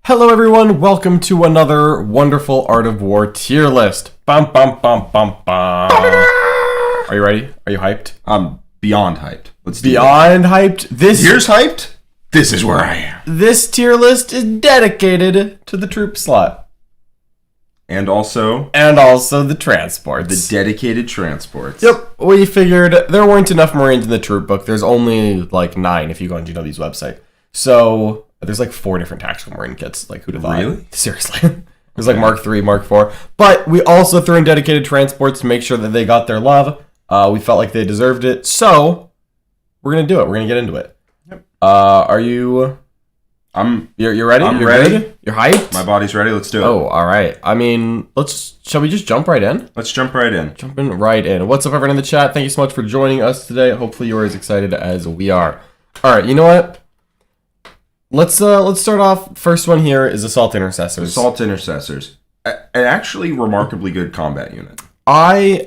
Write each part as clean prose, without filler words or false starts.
Hello everyone, welcome to another wonderful Art of War tier list. Bum bum bum bum bum. Are you ready? Are you hyped? I'm beyond hyped. Let's do beyond hyped. Here's hyped. This is where I am. This tier list is dedicated to the troop slot. And also the transports. The dedicated transports. Yep, we figured there weren't enough Marines in the troop book. There's only like 9 if you go on GW's website. So there's like 4 different tactical Marine kits. Like, who'd have thought? Really? Seriously. There's like Mark 3, Mark 4. But we also threw in dedicated transports to make sure that they got their love. We felt like they deserved it. So we're going to do it. We're going to get into it. Yep. Are you... You're ready? I'm You're ready. Good? You're hyped? My body's ready. Let's do it. Oh, all right. I mean, shall we just jump right in? Let's jump right in. Jumping right in. What's up, everyone in the chat? Thank you so much for joining us today. Hopefully you're as excited as we are. All right, you know what? Let's start off. First one here is Assault Intercessors. Assault Intercessors. An actually remarkably good combat unit. I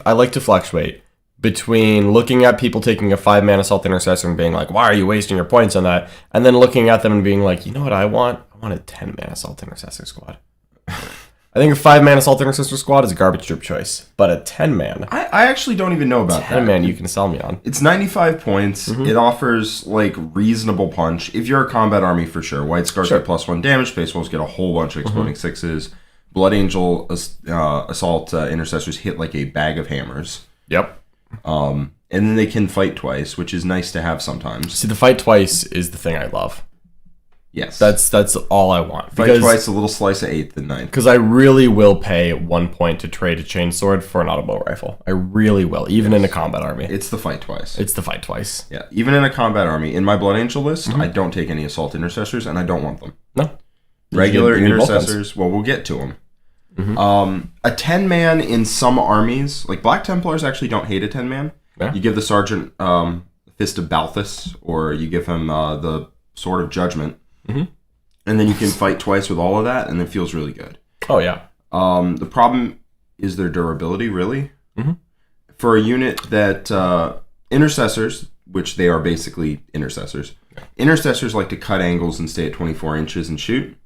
like to fluctuate between looking at people taking a 5-man Assault Intercessor and being like, why are you wasting your points on that? And then looking at them and being like, you know what I want? I want a 10-man Assault Intercessor squad. I think a 5-man Assault Intercessor squad is a garbage troop choice, but a 10-man... I actually don't even know about 10-man you can sell me on. It's 95 points. Mm-hmm. It offers, like, reasonable punch. If you're a combat army, for sure. White Scars get +1 damage. Space Wolves get a whole bunch of exploding 6s. Blood Angel Assault Intercessors hit like a bag of hammers. Yep. And then they can fight twice, which is nice to have sometimes. See, the fight twice is the thing I love. Yes. That's all I want. Fight twice, a little slice of 8th and 9th. Because I really will pay 1 point to trade a chainsword for an auto rifle. I really will, even in a combat army. It's the fight twice. It's the fight twice. Yeah, even in a combat army. In my Blood Angel list, I don't take any Assault Intercessors, and I don't want them. No. Regular Intercessors, well, we'll get to them. Mm-hmm. A 10-man in some armies, like Black Templars actually don't hate a 10-man. Yeah. You give the Sergeant Fist of Balthus, or you give him the Sword of Judgment. Mm-hmm. And then you can fight twice with all of that, and it feels really good. Oh, yeah. The problem is their durability, really. Mm-hmm. For a unit that... Intercessors, which they are basically Intercessors. Yeah. Intercessors like to cut angles and stay at 24 inches and shoot.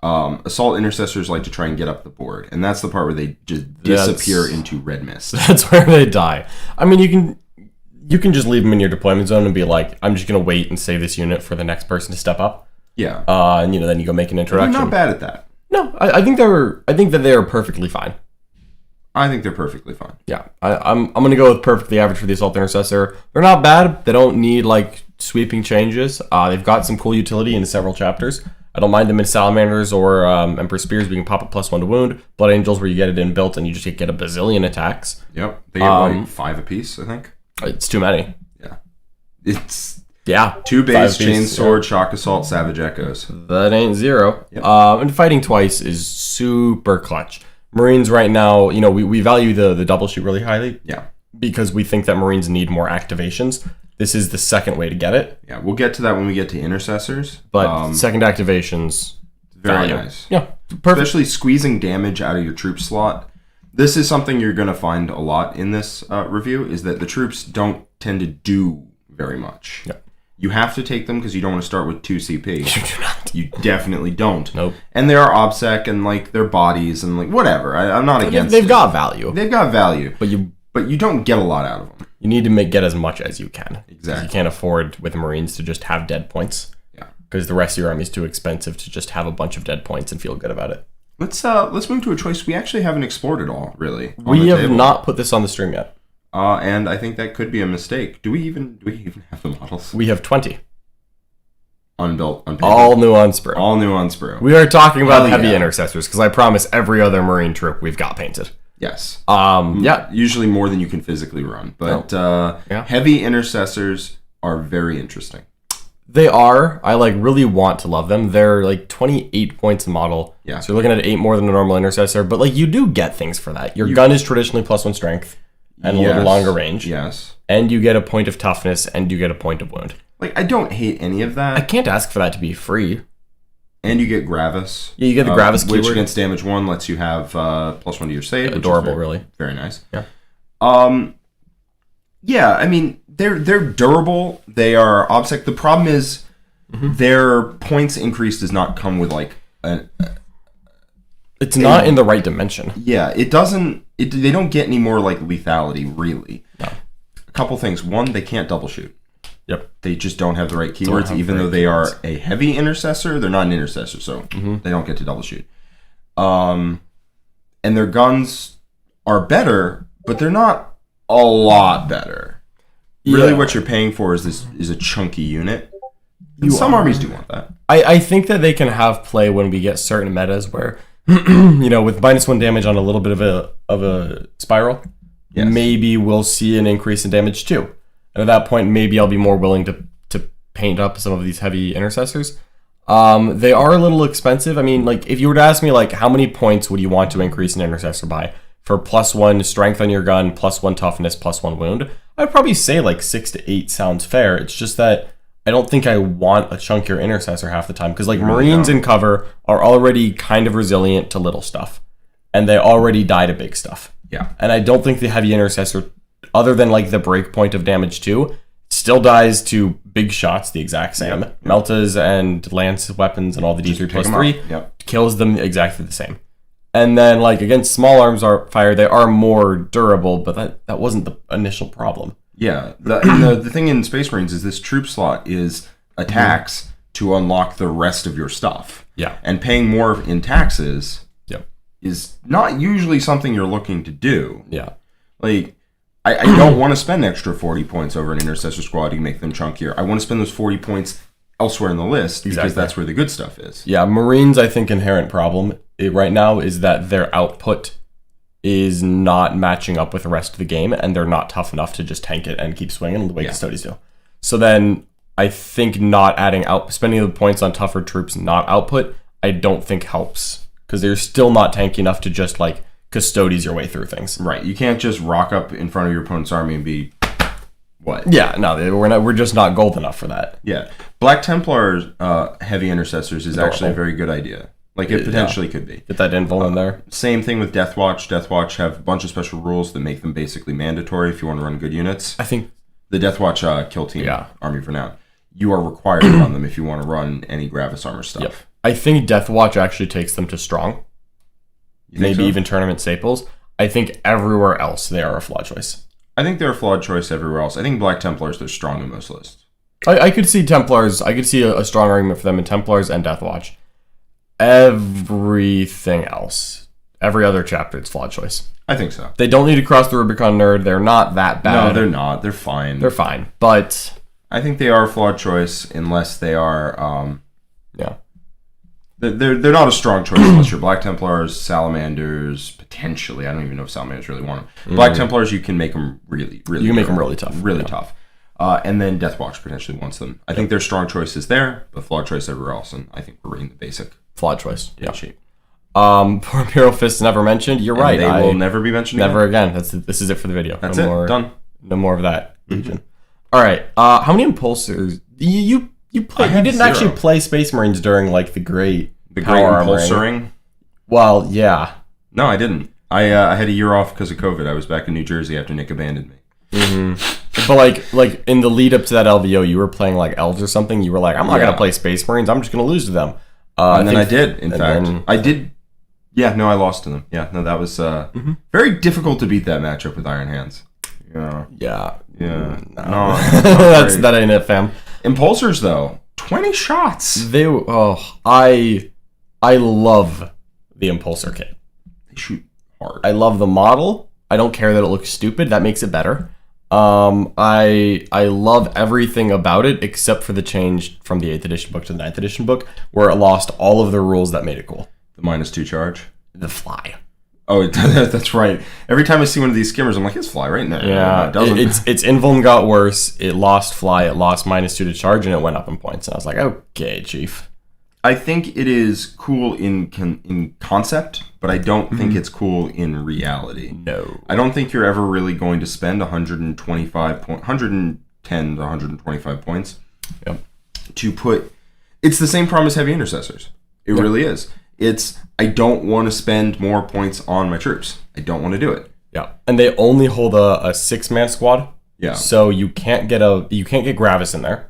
Assault Intercessors like to try and get up the board. And that's the part where they just disappear into red mist. That's where they die. I mean, you can just leave them in your deployment zone and be like, I'm just going to wait and save this unit for the next person to step up. Yeah. And then you go make an introduction. They're not bad at that. No, I think that they are perfectly fine. I think they're perfectly fine. Yeah. I'm gonna go with perfectly average for the Assault Intercessor. They're not bad. They don't need like sweeping changes. They've got some cool utility in several chapters. I don't mind them in Salamanders or Emperor Spears, where you can pop a +1 to wound. Blood Angels, where you get it inbuilt and you just get a bazillion attacks. Yep. They get like 5 apiece, I think. It's too many. Yeah. It's... Yeah. 2 base, Chain Sword, Shock Assault, Savage Echoes. That ain't 0. Yep. And fighting twice is super clutch. Marines right now, we value the double shoot really highly. Yeah. Because we think that Marines need more activations. This is the second way to get it. Yeah, we'll get to that when we get to Intercessors. But second activations, very nice. Yeah. Perfect. Especially squeezing damage out of your troop slot. This is something you're going to find a lot in this review, is that the troops don't tend to do very much. Yeah. You have to take them because you don't want to start with 2 CP. You do not. You definitely don't. Nope. And they are OBSEC and like their bodies and like whatever. I'm not against They've got value. They've got value. But you don't get a lot out of them. You need to get as much as you can. Exactly. You can't afford with the Marines to just have dead points. Yeah. Because the rest of your army is too expensive to just have a bunch of dead points and feel good about it. Let's move to a choice we actually haven't explored at all, really. We have not put this on the stream yet. And I think that could be a mistake. Do we even have the models? We have 20. Unbuilt, unpainted. All new on sprue. All new on sprue. We are talking about heavy Intercessors, because I promise every other Marine troop we've got painted. Yes. Yeah. Usually more than you can physically run. But heavy Intercessors are very interesting. They are. I really want to love them. They're 28 points a model. Yeah. So you're looking at 8 more than a normal Intercessor, but you do get things for that. Your gun is traditionally +1 strength and a little longer range. Yes. And you get a point of toughness and you get a point of wound. I don't hate any of that. I can't ask for that to be free. And you get Gravis. Yeah, you get the Gravis keyword. Which against damage 1 lets you have +1 to your save. Adorable, really. Very nice. Yeah. Yeah, I mean, they're durable. They are OBSEC. The problem is their points increase does not come with like it's not in the right dimension. Yeah, it doesn't. They don't get any more like lethality, really. No. A couple things. One, they can't double shoot. Yep. They just don't have the right keywords. Even though they are a heavy intercessor, they're not an intercessor, so they don't get to double shoot. And their guns are better, but they're not a lot better. Really, what you're paying for is a chunky unit. And some armies do want that. I think that they can have play when we get certain metas where, with -1 damage on a little bit of a spiral, maybe we'll see an increase in damage too. And at that point, maybe I'll be more willing to paint up some of these heavy intercessors. They are a little expensive. I mean, like, if you were to ask me, like, how many points would you want to increase an intercessor by for +1 strength on your gun, +1 toughness, +1 wound? I'd probably say, like, 6 to 8 sounds fair. It's just that I don't think I want a chunkier intercessor half the time. Because, like, Marines in cover are already kind of resilient to little stuff. And they already die to big stuff. Yeah. And I don't think the heavy intercessor, other than, like, the break point of damage too, still dies to big shots the exact same. Yep. Meltas and lance weapons and all the D3+3 kills them exactly the same. And then, like, against small arms fire, they are more durable, but that wasn't the initial problem. Yeah. The thing in Space Marines is this troop slot is a tax to unlock the rest of your stuff. Yeah. And paying more in taxes is not usually something you're looking to do. Yeah. Like, I don't want to spend extra 40 points over an intercessor squad to make them chunkier. I want to spend those 40 points elsewhere in the list because that's where the good stuff is. Yeah, Marines, I think, inherent problem right now is that their output is not matching up with the rest of the game, and they're not tough enough to just tank it and keep swinging the way Custodians do. So then I think not spending the points on tougher troops, not output, I don't think helps. Because they're still not tanky enough to just, like, Custodians your way through things. Right. You can't just rock up in front of your opponent's army and be... What? Yeah, no, we're just not gold enough for that. Yeah. Black Templar heavy intercessors is actually a very good idea. Like, it potentially could be. Get that invul in there. Same thing with Death Watch. Death Watch have a bunch of special rules that make them basically mandatory if you want to run good units. I think... The Death Watch kill team army for now. You are required to run them if you want to run any Gravis armor stuff. Yep. I think Death Watch actually takes them to strong. Maybe even tournament staples. I think everywhere else they are a flawed choice. I think they're a flawed choice everywhere else. I think Black Templars, they're strong in most lists. I could see Templars. I could see a strong argument for them in Templars and Death Watch. Everything else, every other chapter, it's flawed choice. I think so. They don't need to cross the Rubicon nerd. They're not that bad. No, they're not. They're fine. They're fine. But I think they are a flawed choice unless they are... They're not a strong choice unless you're Black Templars, Salamanders, potentially. I don't even know if Salamanders really want them. Black Templars, you can make them really you can make them really tough. Really tough. And then Death Watch potentially wants them. I think their strong choice is there, but flawed choice everywhere else. And I think we're reading the basic. Flawed choice. Yeah. Sheet. Poor Imperial Fists never mentioned. You're right. They will never be mentioned Never again. This is it for the video. That's it. Done. No more of that. All right. How many Impulsors? You didn't actually play Space Marines during, like, the Great Impulsoring? Well, yeah. No, I didn't. I had a year off because of COVID. I was back in New Jersey after Nick abandoned me. But like in the lead up to that LVO, you were playing like elves or something. You were like, I'm not gonna play Space Marines. I'm just gonna lose to them. And then I did. In fact, I did. Yeah, no, I lost to them. Yeah, no, that was very difficult to beat that matchup with Iron Hands. Yeah. No, that ain't it, fam. Impulsors though, 20 shots. I love the Impulsor kit. They shoot hard. I love the model. I don't care that it looks stupid. That makes it better. I love everything about it except for the change from the 8th edition book to the 9th edition book, where it lost all of the rules that made it cool. The -2 charge. The fly. Oh, that's right. Every time I see one of these skimmers, I'm like, it's fly right now. Yeah, its invuln got worse. It lost fly. It lost -2 to charge, and it went up in points. And I was like, okay, chief. I think it is cool in concept, but I don't think it's cool in reality. No. I don't think you're ever really going to spend 110 to 125 points to put... It's the same problem as heavy intercessors. It really is. I don't want to spend more points on my troops. I don't want to do it. Yeah. And they only hold a 6-man squad. Yeah. So you can't get Gravis in there.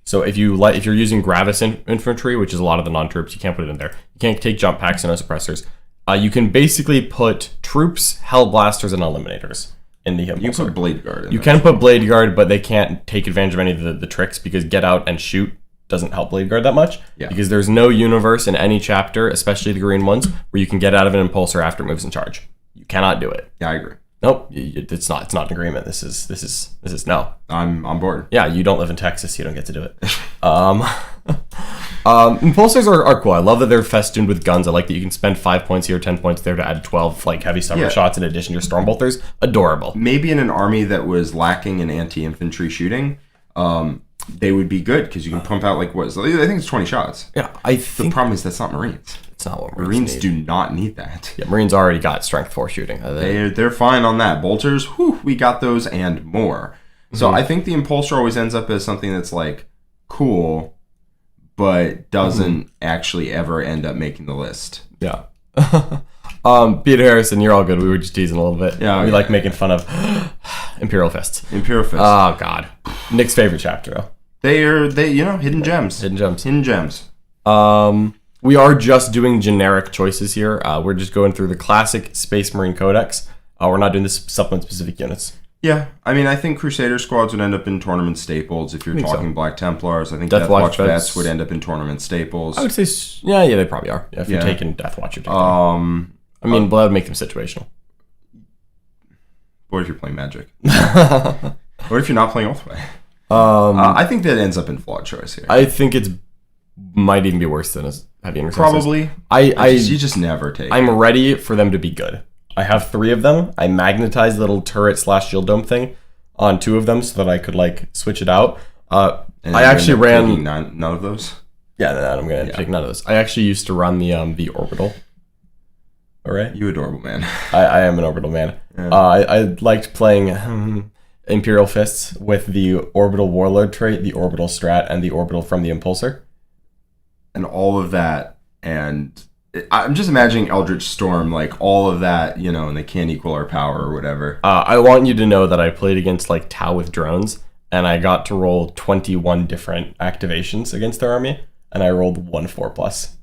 So if you're using Gravis infantry, which is a lot of the non-troops, you can't put it in there. You can't take jump packs and no suppressors. You can basically put troops, Hellblasters, and Eliminators in the Impulsor. You can put Blade Guard in You can put Blade Guard, but they can't take advantage of any of the tricks because Get Out and Shoot doesn't help Blade Guard that much. Yeah. Because there's no universe in any chapter, especially the green ones, where you can get out of an Impulsor after it moves in charge. You cannot do it. Yeah, I agree. Nope, it's not an agreement. This is no. I'm on board. Yeah, you don't live in Texas, you don't get to do it. Impulsors are cool. I love that they're festooned with guns. I like that you can spend 5 points here, 10 points there to add 12 like heavy summer shots in addition to your Stormbolters. Adorable. Maybe in an army that was lacking in anti-infantry shooting, they would be good because you can pump out I think it's 20 shots. Yeah, The problem is that's not Marines. It's not what Marines need. do not need that. Yeah, Marines already got strength 4 shooting. They're fine on that. Bolters, we got those and more. So I think the Impulsor always ends up as something that's like cool, but doesn't actually ever end up making the list. Yeah. Peter Harrison, you're all good. We were just teasing a little bit. Yeah, we like making fun of Imperial Fists. Imperial Fists. Oh God. Nick's favorite chapter though. They hidden gems. Hidden gems. Hidden gems. We are just doing generic choices here. We're just going through the classic Space Marine Codex. We're not doing the supplement specific units. Yeah, I mean, I think Crusader squads would end up in tournament staples. If you're talking Black Templars, I think Deathwatch vets would end up in tournament staples. I would say, yeah, they probably are. Yeah, if you're taking Deathwatch, you're taking them. I mean, that would make them situational. What if you're playing Magic? What if you're not playing Ultimate? I think that ends up in flawed choice here. I think it's might even be worse than a heavy Intercessors. Probably. You just never take. I'm ready for them to be good. I have 3 of them. I magnetized the little turret / shield dome thing on 2 of them so that I could switch it out. I actually ran none of those. Yeah, I'm gonna take none of those. I actually used to run the orbital. All right, you adorable man. I am an orbital man. Yeah. I liked playing Imperial Fists with the orbital warlord trait, the orbital strat, and the orbital from the Impulsor, and all of that. And I'm just imagining Eldritch Storm, all of that, and they can't equal our power or whatever. I want you to know that I played against Tau with drones, and I got to roll 21 different activations against their army, and I rolled 1 4+.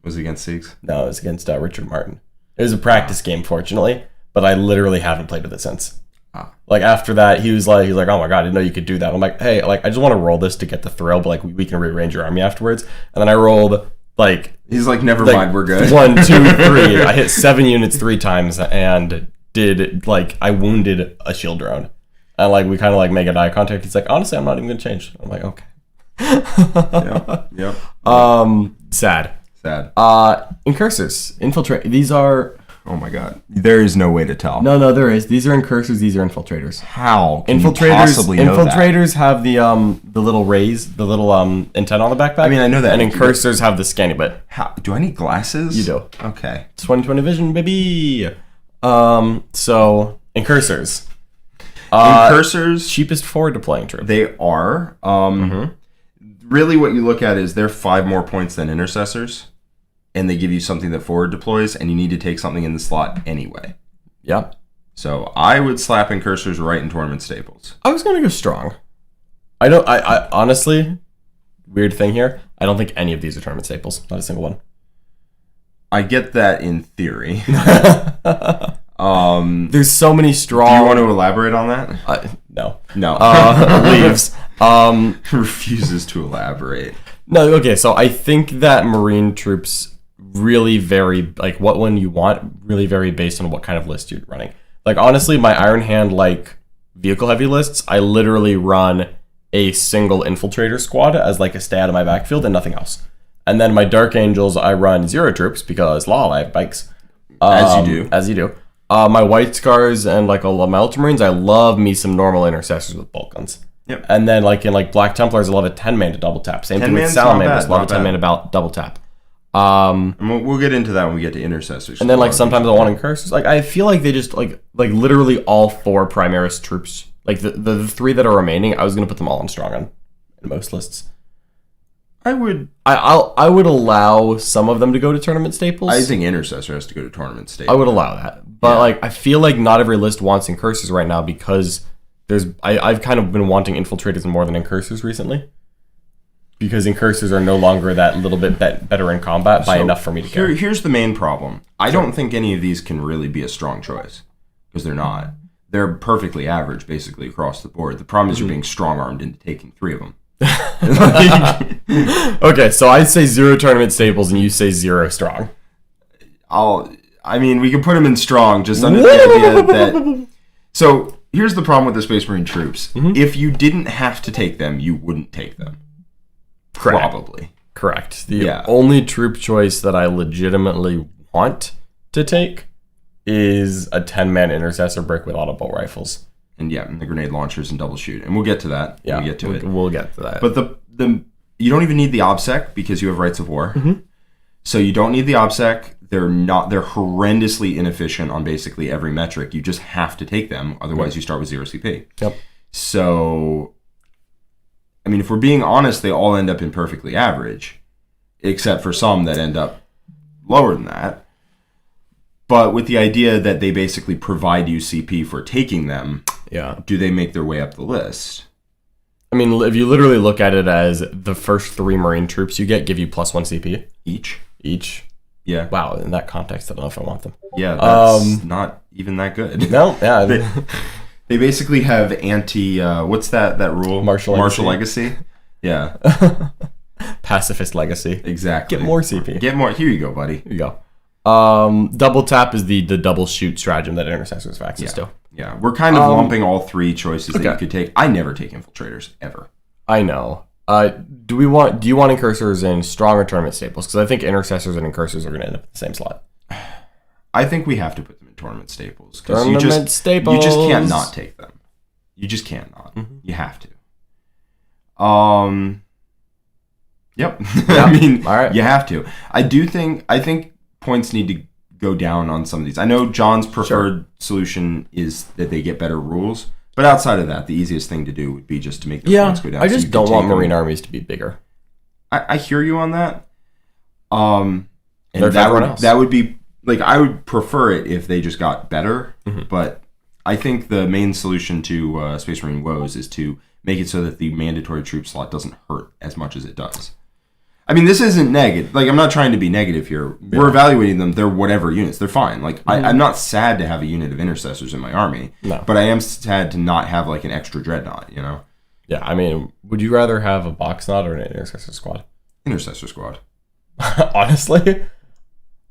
Was it against Siegs? No, it was against Richard Martin. It was a practice game, fortunately, but I literally haven't played with it since. After that, he was like, oh my God, I didn't know you could do that. I'm like, hey, I just want to roll this to get the thrill, but we can rearrange your army afterwards. And then I rolled he's like, never mind, we're good. 1, 2, 3. I hit 7 units 3 times and did I wounded a shield drone. And we kind of make an eye contact. He's like, honestly, I'm not even gonna change. I'm like, okay. Yep. Sad. Incursors, infiltrate. These are. Oh my God. There is no way to tell. No, there is. These are Incursors. These are Infiltrators. How? Infiltrators have the little rays, the little antenna on the backpack. I mean, I know that. And Incursors have the scanny bit. How? Do I need glasses? You do. Okay. 20/20 vision, baby. So Incursors. Incursors, cheapest forward deploying troop. They are. Really, what you look at is they're 5 more points than Intercessors. And they give you something that forward deploys, and you need to take something in the slot anyway. Yep. So I would slap Incursors right in tournament staples. I was gonna go strong. I honestly, weird thing here. I don't think any of these are tournament staples. Not a single one. I get that in theory. There's so many strong. Do you want to elaborate on that? No. Leaves. Refuses to elaborate. No. Okay. So I think that Marine troops really vary, what one you want really vary based on what kind of list you're running. Honestly, my Iron Hand vehicle heavy lists, I literally run a single infiltrator squad as a stay out of my backfield and nothing else. And then my Dark Angels, I run 0 troops because I have bikes. As you do. My White Scars and my Ultramarines, I love me some normal Intercessors with bolt guns. Yep. And then in Black Templars, I love a 10-man to double tap. Same thing with Salamanders, love a 10-man to double tap. And we'll get into that when we get to Intercessors. And then sometimes I want Incursors. I feel they just literally all 4 Primaris troops. The 3 that are remaining, I was gonna put them all on strong on in most lists. I would allow some of them to go to tournament staples. I think Intercessor has to go to tournament staples. I would allow that, but I feel not every list wants Incursors right now because I've kind of been wanting Infiltrators more than Incursors recently. because Incursors are no longer that little bit better in combat by enough for me to care. Here's the main problem. I don't think any of these can really be a strong choice, because they're not. They're perfectly average, basically, across the board. The problem is you're being strong-armed into taking 3 of them. Okay, so I'd say 0 tournament staples, and you say 0 strong. We can put them in strong, just under the idea that... So, here's the problem with the Space Marine troops. If you didn't have to take them, you wouldn't take them. Correct. Probably. Correct. The only troop choice that I legitimately want to take is a 10-man Intercessor brick with auto-bolt rifles. And the grenade launchers and double shoot. And we'll get to that when we get to it. We'll get to that. But the you don't even need the OBSEC because you have Rights of War. So you don't need the OBSEC. They're horrendously inefficient on basically every metric. You just have to take them. Otherwise, you start with 0 CP. Yep. So, if we're being honest, they all end up in perfectly average. Except for some that end up lower than that. But with the idea that they basically provide you CP for taking them, do they make their way up the list? If you literally look at it as the first 3 Marine troops you get give you +1 CP. Each. Yeah. Wow, in that context, I don't know if I want them. Yeah, that's not even that good. No, yeah. They basically have what's that rule? Martial Legacy? Yeah. Pacifist Legacy. Exactly. Get more CP. Get more. Here you go, buddy. Here you go. Double tap is the double shoot stratagem that Intercessors have access to. Yeah, we're kind of lumping all 3 choices that you could take. I never take Infiltrators, ever. I know. Do you want Incursors in strong or tournament staples? Because I think Intercessors and Incursors are going to end up in the same slot. I think we have to put them in tournament staples. Staples. You just can't not take them. You just can't not. You have to. Yep. All right. You have to. I think points need to go down on some of these. I know John's preferred solution is that they get better rules, but outside of that, the easiest thing to do would be just to make the points go down. I just don't want Marine armies to be bigger. I hear you on that. And that would be like, I would prefer it if they just got better, but I think the main solution to Space Marine woes is to make it so that the mandatory troop slot doesn't hurt as much as it does. This isn't negative. Like, I'm not trying to be negative here. Yeah. We're evaluating them. They're whatever units. They're fine. Like, I'm not sad to have a unit of Intercessors in my army. No. But I am sad to not have, like, an extra Dreadnought, you know? Yeah, would you rather have a Box Knot or an Intercessor squad? Intercessor squad. Honestly?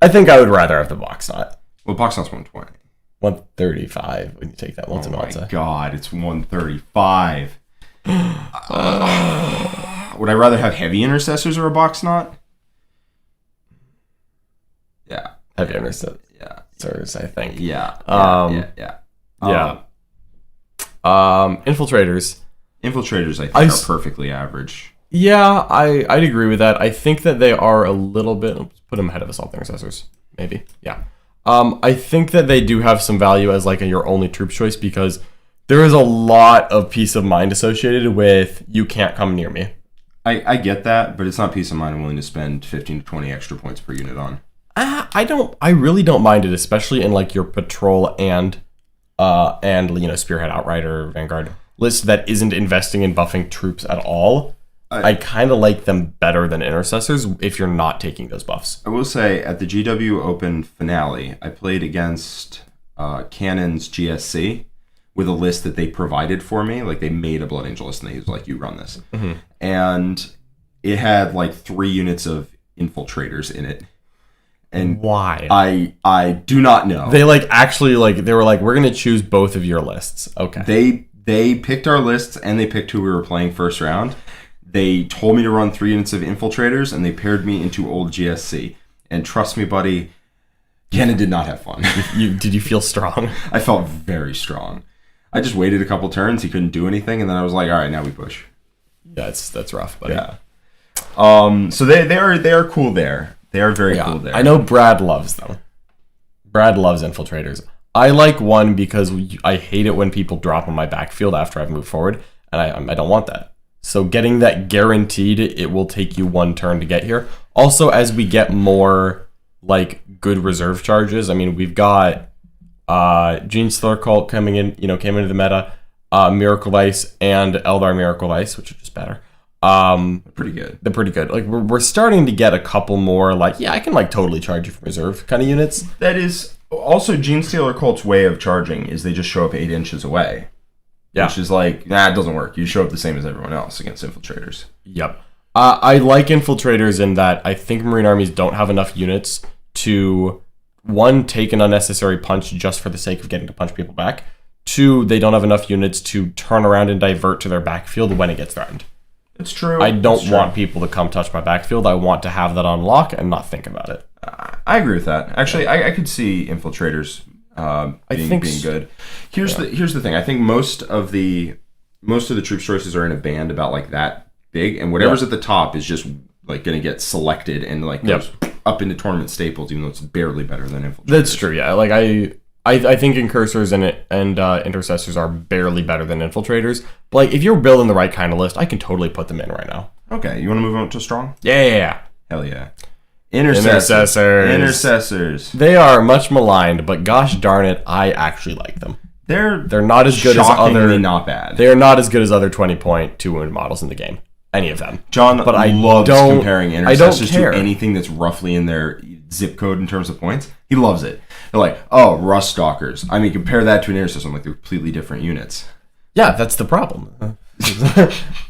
I think I would rather have the Box Knot. Well, Box Knot's 120. 135 when you take that once a month. Oh, my God. It's 135. Would I rather have heavy Intercessors or a Box Knot? Yeah. Heavy Intercessors, I think. Yeah. Infiltrators. Infiltrators, I think, are perfectly average. Yeah, I'd agree with that. I think that they are a little bit... Let's put them ahead of Assault Intercessors. Maybe. Yeah. I think that they do have some value as like your only troop choice because there is a lot of peace of mind associated with you can't come near me. I get that, but it's not peace of mind I'm willing to spend 15 to 20 extra points per unit on. I really don't mind it, especially in like your patrol and Spearhead, Outrider, Vanguard list that isn't investing in buffing troops at all. I kind of like them better than Intercessors if you're not taking those buffs. I will say, at the GW Open finale, I played against Cannon's GSC with a list that they provided for me. Like, they made a Blood Angel list, and they was like, you run this. Mm-hmm. And it had, like, 3 units of Infiltrators in it. And why? I do not know. They, like, actually, like, they were like, we're going to choose both of your lists. Okay. They picked our lists, and they picked who we were playing first round. They told me to run 3 units of Infiltrators, and they paired me into old GSC. And trust me, buddy, Cannon did not have fun. Did you feel strong? I felt very strong. I just waited a couple turns. He couldn't do anything, and then I was like, all right, now we push. Yeah, that's rough, buddy. Yeah. So they are cool there. They are very cool there. I know Brad loves them. Brad loves Infiltrators. I like one because I hate it when people drop on my backfield after I've moved forward, and I don't want that. So getting that guaranteed, it will take you 1 turn to get here. Also, as we get more like good reserve charges, we've got Gene Slurcult came into the meta, Miracle Ice and Eldar Miracle Ice, which are just better. Pretty good. They're pretty good. Like we're starting to get a couple more. Like I can like totally charge you from reserve kind of units. That is also Genestealer Cult's way of charging is they just show up 8 inches away. Yeah. Which is like, it doesn't work. You show up the same as everyone else against infiltrators. Yep. I like infiltrators in that I think Marine armies don't have enough units to, 1, take an unnecessary punch just for the sake of getting to punch people back. 2, they don't have enough units to turn around and divert to their backfield when it gets threatened. It's true. I don't want people to come touch my backfield. I want to have that on lock and not think about it. I agree with that. Actually, I could see infiltrators being good. Here's the thing. I think most of the troop choices are in a band about like that big, and whatever's at the top is just like going to get selected and like goes up into tournament staples, even though it's barely better than infiltrators. That's true. Yeah, like I think Incursors and Intercessors are barely better than infiltrators. But like if you're building the right kind of list, I can totally put them in right now. Okay, you want to move on to strong? Yeah. Hell yeah. Intercessors. They are much maligned, but gosh darn it, I actually like them. They're not as good as other. Not bad. They are not as good as other 20-point 2-wound models in the game. Any of them. John loves comparing Intercessors to anything that's roughly in their zip code in terms of points. He loves it. They're like, oh, Rust Stalkers. I mean, compare that to an Intercessor. Like, they're completely different units. Yeah, that's the problem.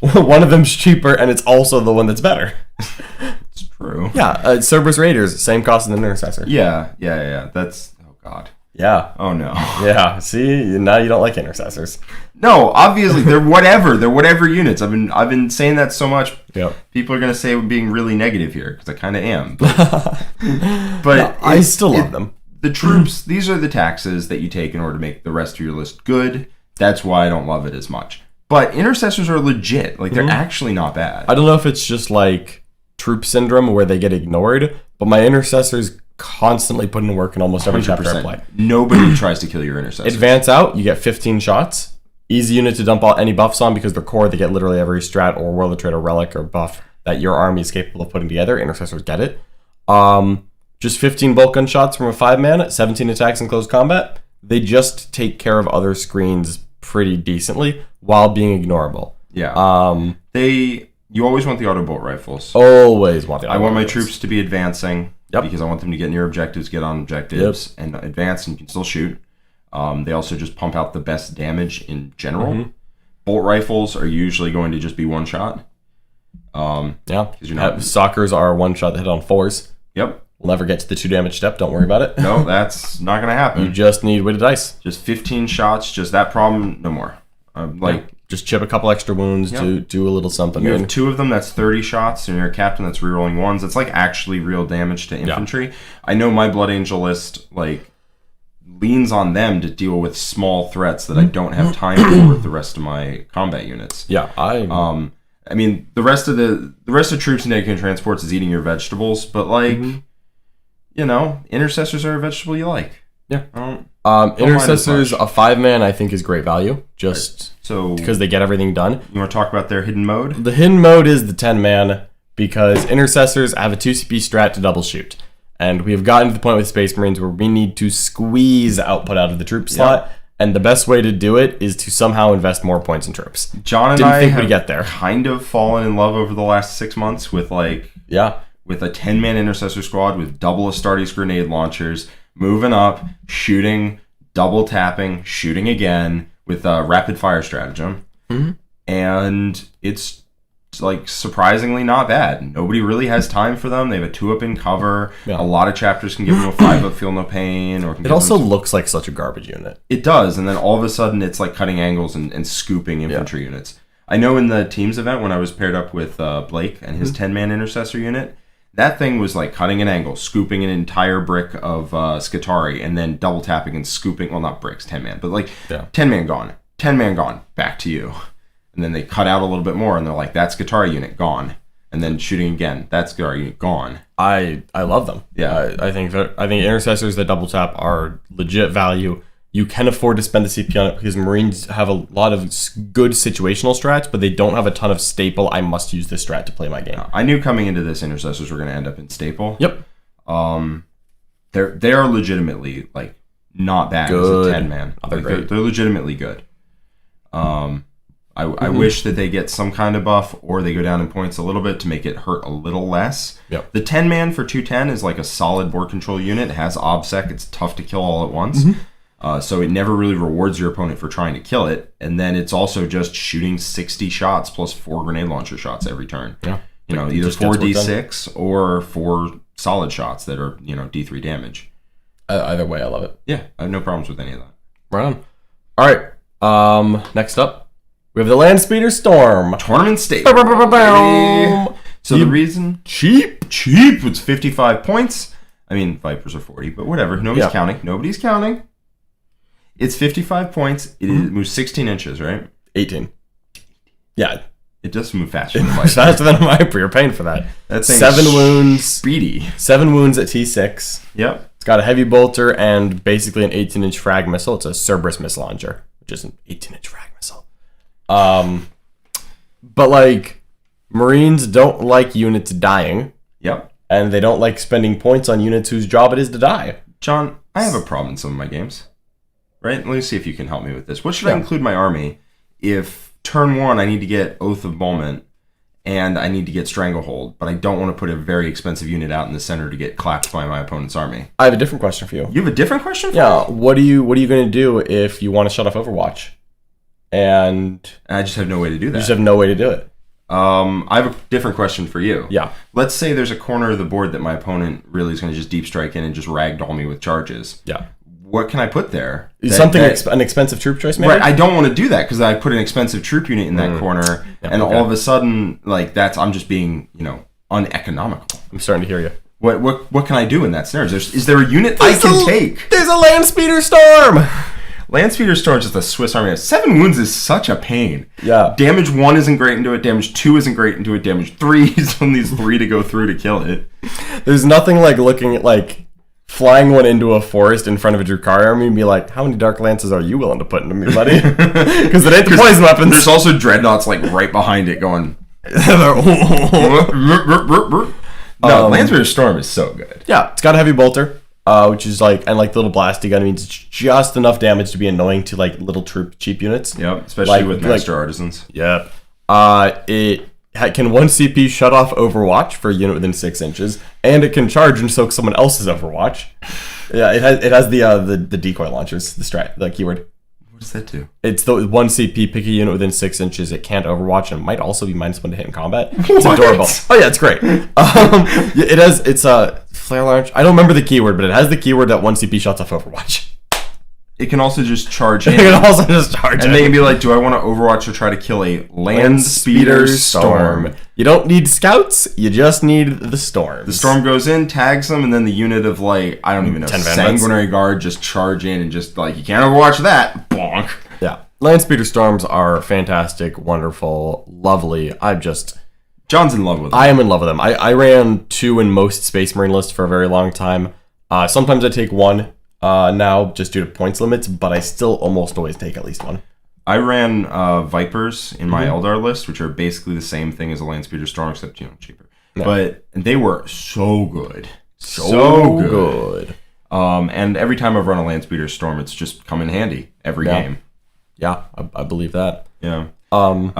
One of them's cheaper, and it's also the one that's better. It's true. Yeah, Cerberus Raiders, same cost as an Intercessor. Yeah. That's, oh, God. Yeah. Oh, no. Yeah, see? Now you don't like Intercessors. No, obviously, they're whatever. They're whatever units. I've been saying that so much. Yep. People are going to say I'm being really negative here, because I kind of am. But no, I still love them. The troops, these are the taxes that you take in order to make the rest of your list good. That's why I don't love it as much. But Intercessors are legit. Like, they're actually not bad. I don't know if it's just, like, troop syndrome where they get ignored, but my Intercessors constantly put in work in almost every chapter I play. Nobody tries to kill your Intercessors. Advance out, you get 15 shots. Easy unit to dump any buffs on because they're core. They get literally every strat or World of Trade or relic or buff that your army is capable of putting together. Intercessors get it. Just 15 bolt gun shots from a 5-man, 17 attacks in close combat. They just take care of other screens pretty decently while being ignorable. Yeah. You always want the auto bolt rifles. Always want the auto I want my rifles. Troops to be advancing because I want them to get near objectives, get on objectives, and advance, and you can still shoot. They also just pump out the best damage in general. Mm-hmm. Bolt rifles are usually going to just be one shot. Sockers are one shot that hit on 4s. Yep. We'll never get to the 2 damage step. Don't worry about it. No, that's not going to happen. You just need weighted dice. Just 15 shots. Just that problem. No more. Just chip a couple extra wounds. Do a little something. You have 2 of them. That's 30 shots, and you're a captain that's rerolling 1s. It's like actually real damage to infantry. Yeah. I know my Blood Angel list leans on them to deal with small threats that I don't have time for with the rest of my combat units. Yeah, I mean, the rest of troops in dedicated transports is eating your vegetables, but Intercessors are a vegetable you like. Yeah. Intercessors, a 5-man, I think is great value, because they get everything done. You want to talk about their hidden mode? The hidden mode is the 10-man, because Intercessors have a 2 CP strat to double shoot. And we have gotten to the point with Space Marines where we need to squeeze output out of the troop slot, and the best way to do it is to somehow invest more points in troops. John and I have kind of fallen in love over the last 6 months with with a 10-man Intercessor squad with double Astartes grenade launchers, moving up, shooting, double tapping, shooting again with a rapid fire stratagem. Mm-hmm. And it's surprisingly not bad. Nobody really has time for them. They have a 2-up in cover. Yeah. A lot of chapters can give them a 5-up feel no pain. It also looks like such a garbage unit. It does, and then all of a sudden it's like cutting angles and scooping infantry units. I know in the teams event when I was paired up with Blake and his 10-man Intercessor unit, that thing was like cutting an angle, scooping an entire brick of Skitarii, and then double tapping and scooping, well, not bricks, 10-man, but 10-man gone. 10-man gone. Back to you. And then they cut out a little bit more, and they're like, that's Skitarii unit, gone. And then shooting again, that's Skitarii unit, gone. I love them. Yeah. I think Intercessors that double tap are legit value. You can afford to spend the CP on it because Marines have a lot of good situational strats, but they don't have a ton of staple, I must use this strat to play my game. I knew coming into this Intercessors were going to end up in staple. Yep. They are legitimately not bad good. As a 10-man. They're legitimately good. I wish that they get some kind of buff, or they go down in points a little bit to make it hurt a little less. Yep. The 10-man for 210 is like a solid board control unit. It has OBSEC. It's tough to kill all at once. So it never really rewards your opponent for trying to kill it. And then it's also just shooting 60 shots plus 4 grenade launcher shots every turn. Yeah. Either 4d6 or 4 solid shots that are, d3 damage. Either way, I love it. Yeah, I have no problems with any of that. Right on. All right. Next up, we have the Landspeeder Storm. Tournament state. So the reason... Cheap. It's 55 points. I mean, Vipers are 40, but whatever. Nobody's counting. It's 55 points. It moves 16 inches, right? 18. Yeah. It does move faster than a Viper. Faster than a Viper. You're paying for that. That's 7 wounds. Speedy. 7 wounds at T6. Yep. It's got a heavy bolter and basically an 18-inch frag missile. It's a Cerberus missile launcher, which is an 18-inch frag missile. But like, Marines don't like units dying. Yep. And they don't like spending points on units whose job it is to die. John, I have a problem in some of my games. Right? Let me see if you can help me with this. What should I include in my army if turn 1 I need to get Oath of Moment and I need to get Stranglehold, but I don't want to put a very expensive unit out in the center to get clapped by my opponent's army? I have a different question for you. You have a different question for me? Yeah. What are you going to do if you want to shut off Overwatch? And I just have no way to do that. You just have no way to do it. I have a different question for you. Yeah. Let's say there's a corner of the board that my opponent really is going to just deep strike in and just ragdoll me with charges. Yeah. What can I put there? An expensive troop choice, maybe? Right, I don't want to do that because I put an expensive troop unit in that corner, and all of a sudden, like I'm just being, uneconomical. I'm starting to hear you. What can I do in that scenario? Is there a unit I can take? There's a Landspeeder Storm! Landspeeder Storm is just a Swiss Army. 7 wounds is such a pain. Yeah. Damage 1 isn't great into it. Damage 2 isn't great into it. Damage 3 is on these 3 to go through to kill it. There's nothing like looking at flying one into a forest in front of a Drukhari army and be like, how many Dark Lances are you willing to put into me, buddy? Because it ain't the poison weapons. There's also Dreadnoughts right behind it going... No, Landspeeder Storm is so good. Yeah, it's got a heavy bolter, which is and the little blasty gun means it's just enough damage to be annoying to little troop cheap units. Yep, especially with Master Artisans. Yep. It can 1 CP shut off Overwatch for a unit within 6 inches, and it can charge and soak someone else's Overwatch. Yeah, it has the decoy launchers, the keyword. What does that do? It's the 1 CP, pick a unit within 6 inches. It can't Overwatch and might also be -1 to hit in combat. It's adorable. Oh yeah, it's great. It's a flare launch. I don't remember the keyword, but it has the keyword that 1 CP shuts off Overwatch. It can also just charge in. It can also just charge in. And they can be like, do I want to Overwatch or try to kill a Landspeeder Storm? You don't need scouts, you just need the storms. The storm goes in, tags them, and then the unit of I don't even know, Sanguinary Guard just charge in and just you can't Overwatch that. Bonk. Yeah. Landspeeder Storms are fantastic, wonderful, lovely. John's in love with them. I am in love with them. I ran 2 in most Space Marine lists for a very long time. Sometimes I take 1. Now just due to points limits, but I still almost always take at least 1. I ran Vipers in my Eldar list, which are basically the same thing as a Landspeeder Storm, except cheaper. Yeah. But they were so good, so good. And every time I've run a Landspeeder Storm, it's just come in handy every game. Yeah, I believe that. Yeah.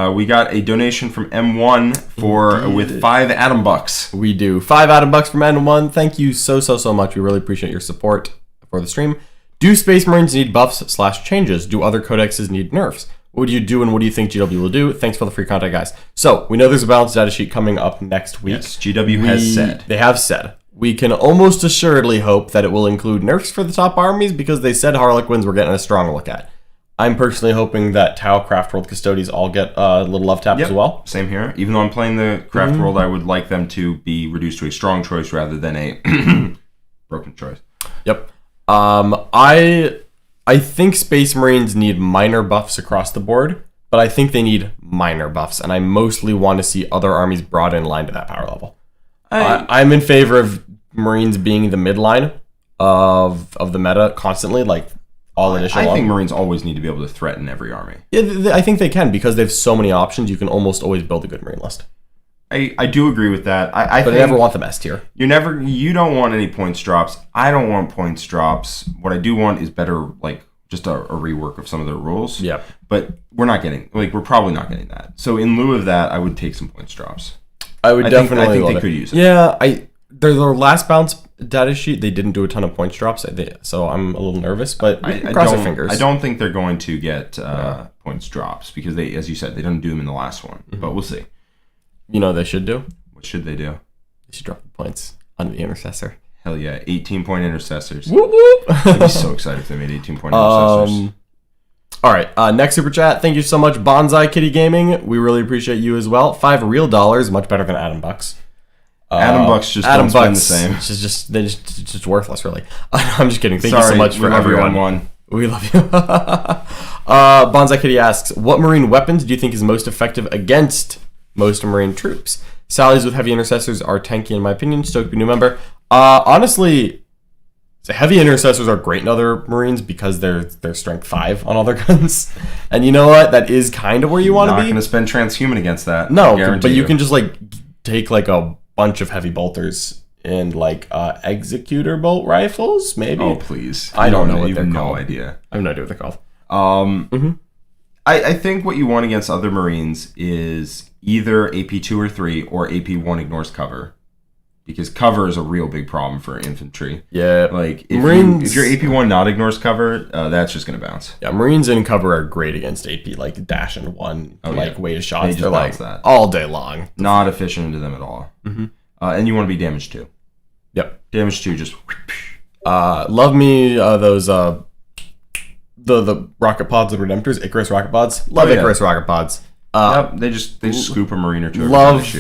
We got a donation from M1 with 5 Atom Bucks. We do 5 Atom Bucks from M1. Thank you so much. We really appreciate your support for the stream. Do Space Marines need buffs/changes? Do other codexes need nerfs? What would you do and what do you think GW will do? Thanks for the free content, guys. So, we know there's a balanced data sheet coming up next week. Yes, GW has said. They have said. We can almost assuredly hope that it will include nerfs for the top armies because they said Harlequins were getting a strong look at. I'm personally hoping that Tau, Craftworld, Custodies all get a little love tap as well. Same here. Even though I'm playing the Craftworld, I would like them to be reduced to a strong choice rather than a broken choice. Yep. I think Space Marines need minor buffs across the board, but I think they need minor buffs, and I mostly want to see other armies brought in line to that power level. I'm in favor of Marines being the midline of the meta constantly, all initial. I think Marines always need to be able to threaten every army. Yeah, I think they can because they have so many options. You can almost always build a good Marine list. I do agree with that. But I never want them S tier. You don't want any points drops. I don't want points drops. What I do want is better just a rework of some of their rules. Yeah. But we're probably not getting that. So in lieu of that, I would take some points drops. I think they could use it. Yeah, their last bounce data sheet, they didn't do a ton of points drops, so I'm a little nervous, but cross our fingers. I don't think they're going to get points drops because they, as you said, they didn't do them in the last one. Mm-hmm. But we'll see. You know what they should do? What should they do? They should drop the points on the Intercessor. Hell yeah, 18-point Intercessors. Whoop whoop! I'd be so excited if they made 18-point Intercessors. All right, next super chat. Thank you so much, Bonsai Kitty Gaming. We really appreciate you as well. $5 real, much better than Adam Bucks. Adam Bucks just don't spend the same. They're just worthless, really. I'm just kidding. Thank you so much for everyone. We love you. Bonsai Kitty asks, what marine weapons do you think is most effective against most marine troops? Sallies with heavy intercessors are tanky, in my opinion. Stoked to be a new member. Honestly, heavy intercessors are great in other marines because they're strength 5 on all their guns. And you know what? That is kind of where you want to be. Not going to spend transhuman against that. No, but you can just take a bunch of heavy bolters and executor bolt rifles, maybe. Oh please! I don't know what they're called. No idea. I have no idea what they're called. I think what you want against other marines is either AP 2 or 3 or AP 1 ignores cover, because cover is a real big problem for infantry. Yeah, if your AP 1 not ignores cover, that's just gonna bounce. Yeah, marines in cover are great against AP, dash and 1, weighted shots. They're that all day long. Not efficient into them at all. Mm-hmm. And you want to be damage 2. Yep, damage 2 just. Love me those the rocket pods of Redemptors, Icarus rocket pods. Love Icarus rocket pods. Yep, they just scoop a marine or two. Love,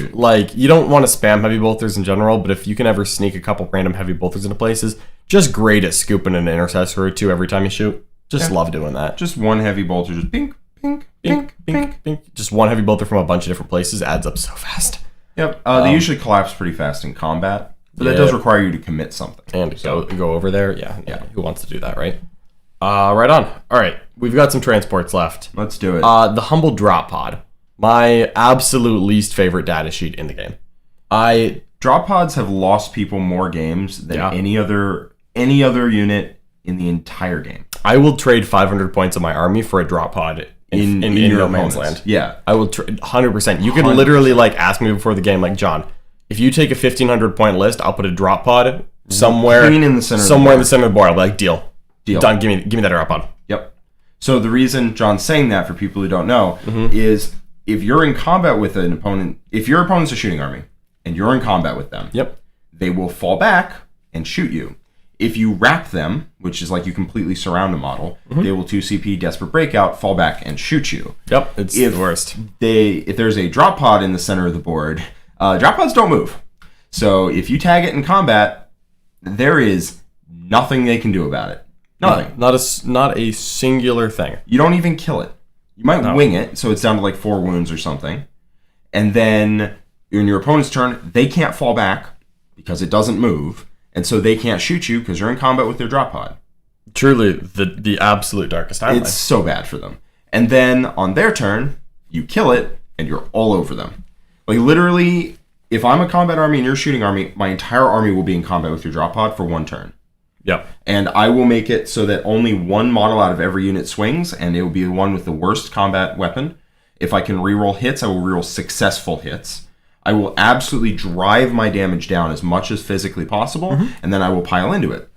you don't want to spam heavy bolters in general, but if you can ever sneak a couple random heavy bolters into places, just great at scooping an intercessor or 2 every time you shoot. Love doing that. Just one heavy bolter, just pink, pink, pink, pink, pink. Just one heavy bolter from a bunch of different places adds up so fast. Yep, they usually collapse pretty fast in combat, but that does require you to commit something. And go over there, yeah. Who wants to do that, right? Right on. All right, we've got some transports left. Let's do it. The humble drop pod. My absolute least favorite data sheet in the game. Drop pods have lost people more games than any other unit in the entire game. I will trade 500 points of my army for a drop pod in No Man's Land. Yeah, I will trade 100%. You can literally ask me before the game, John, if you take a 1,500 point list, I'll put a drop pod somewhere in the center. Somewhere in the center of the board. I'll be like, deal. Done. Give me that drop pod. Yep. So the reason John's saying that, for people who don't know, is if you're in combat with an opponent, if your opponent's a shooting army and you're in combat with them, they will fall back and shoot you. If you wrap them, which is you completely surround a model, they will 2CP Desperate Breakout, fall back and shoot you. Yep, it's the worst. If there's a drop pod in the center of the board, drop pods don't move. So if you tag it in combat, there is nothing they can do about it. Nothing. Not a singular thing. You don't even kill it. You might wing it, so it's down to 4 wounds or something. And then in your opponent's turn, they can't fall back because it doesn't move. And so they can't shoot you because you're in combat with their drop pod. Truly, the absolute darkest timeline. It's so bad for them. And then on their turn, you kill it, and you're all over them. Literally, if I'm a combat army and you're a shooting army, my entire army will be in combat with your drop pod for 1 turn. Yep. And I will make it so that only 1 model out of every unit swings, and it will be the one with the worst combat weapon. If I can reroll hits, I will reroll successful hits. I will absolutely drive my damage down as much as physically possible, and then I will pile into it.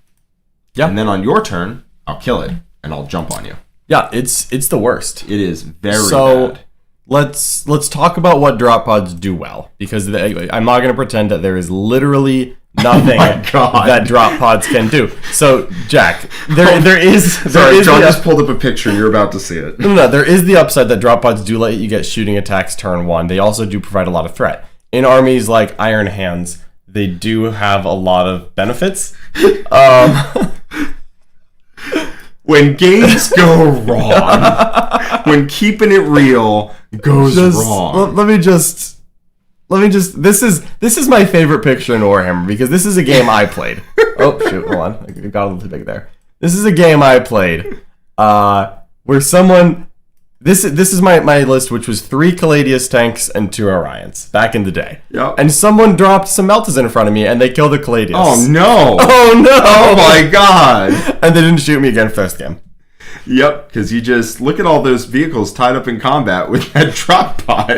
Yeah. And then on your turn, I'll kill it, and I'll jump on you. Yeah, it's the worst. It is very bad. Let's talk about what drop pods do well, because I'm not going to pretend that there is literally nothing that drop pods can do. So, Jack, there is... John just pulled up a picture and you're about to see it. No, there is the upside that drop pods do let you get shooting attacks turn 1. They also do provide a lot of threat. In armies like Iron Hands, they do have a lot of benefits. When games go wrong, when keeping it real goes wrong. Let me just. This is my favorite picture in Warhammer because this is a game I played. Oh shoot! Hold on, I got a little too big there. This is a game I played, where someone. This is my list, which was 3 Caladius tanks and 2 Orions back in the day. Yep. And someone dropped some Meltas in front of me, and they killed the Caladius. Oh no! Oh no! Oh my god! And they didn't shoot me again first game. Yep, because you just look at all those vehicles tied up in combat with that drop pod.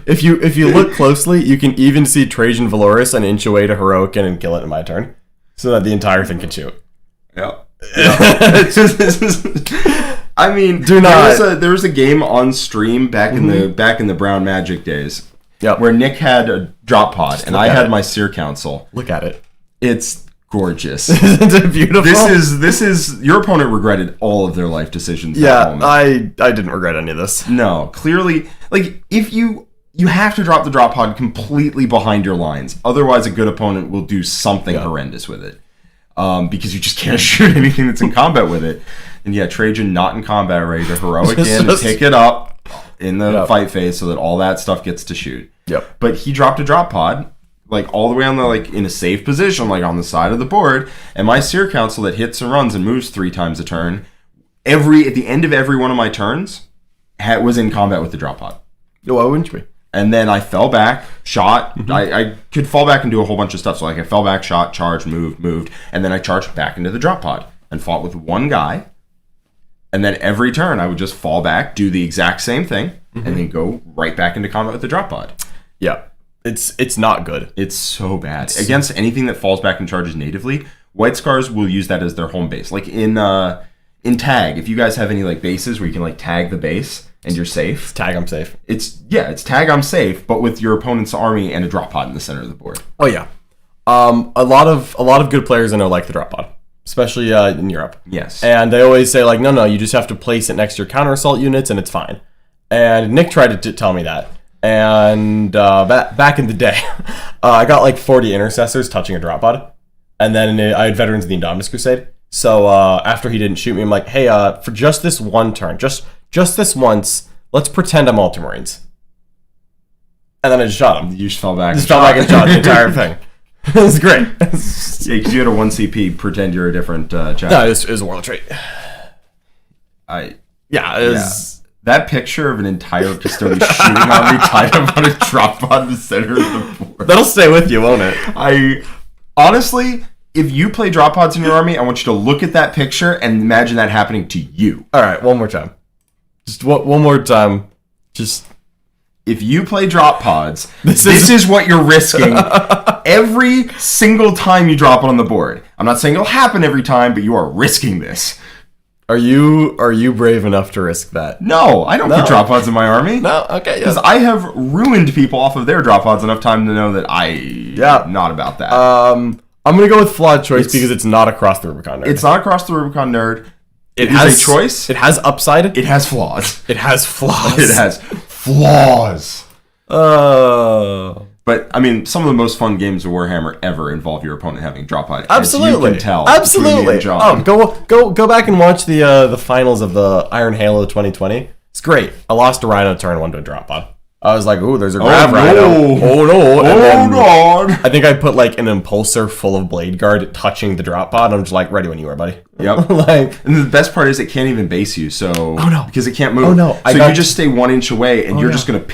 If you look closely, you can even see Trajan Valoris an inch away to heroic and kill it in my turn, so that the entire thing can shoot. Yep. I mean, there was a game on stream back in the Brown Magic days, where Nick had a drop pod and I had my Seer Council. Look at it. It's gorgeous. Isn't it beautiful? This is your opponent regretted all of their life decisions. Yeah, I didn't regret any of this. No, clearly, like if you have to drop the drop pod completely behind your lines, otherwise a good opponent will do something horrendous with it. Because you just can't shoot anything that's in combat with it. And yeah, Trajan not in combat, ready to heroic in and pick it up in the fight phase so that all that stuff gets to shoot. Yep. But he dropped a drop pod, like all the way on the in a safe position, like on the side of the board. And my Seer Council that hits and runs and moves 3 times a turn, at the end of every one of my turns, was in combat with the drop pod. Why wouldn't you be? And then I fell back, shot. I could fall back and do a whole bunch of stuff. So like I fell back, shot, charged, moved, and then I charged back into the drop pod and fought with one guy. And then every turn I would just fall back, do the exact same thing, and then go right back into combat with the drop pod. Yeah. It's not good. It's so bad. Against anything that falls back and charges natively, White Scars will use that as their home base. Like in tag, if you guys have any like bases where you can like tag the base and you're safe. It's tag, I'm safe. It's tag, I'm safe, but with your opponent's army and a drop pod in the center of the board. Oh yeah. A lot of good players I know like the drop pod, especially in Europe. Yes. And they always say like, no, you just have to place it next to your counter assault units and it's fine. And Nick tried to tell me that. And back in the day, I got like 40 Intercessors touching a drop pod. And then I had Veterans of the Indominus Crusade. So after he didn't shoot me, I'm like, hey, for just this one turn, just this once, let's pretend I'm Ultramarines. And then I just shot him. You just fell back. Just fell back and shot the entire thing. It was great. Yeah, because you had a 1 CP, pretend you're a different chapter. No, it was a world trait. That picture of an entire custodian shooting army tied up on a drop pod in the center of the board. That'll stay with you, won't it? Honestly, if you play drop pods in your army, I want you to look at that picture and imagine that happening to you. All right, one more time. Just one more time. Just if you play drop pods, this is what you're risking every single time you drop it on the board. I'm not saying it'll happen every time, but you are risking this. Are you brave enough to risk that? No, I don't put drop pods in my army. No, okay. Because I have ruined people off of their drop pods enough time to know that I'm not about that. I'm going to go with flawed choice because it's not across the Rubicon nerd. It's not across the Rubicon nerd. It has a choice. It has upside. It has flaws. It has flaws. It has flaws. But, I mean, some of the most fun games of Warhammer ever involve your opponent having drop pod. Absolutely. As you can tell. Absolutely. Go back and watch the finals of the Iron Halo 2020. It's great. I lost a Rhino turn 1 to a drop pod. I was like, ooh, there's a Grav Rhino. Oh, no. Oh, God. I think I put, like, an Impulsor full of Blade Guard touching the drop pod. I'm just like, ready when you are, buddy. Yep. And the best part is it can't even base you, so... Oh, no. Because it can't move. Oh, no. So you just stay 1 inch away, and you're just going to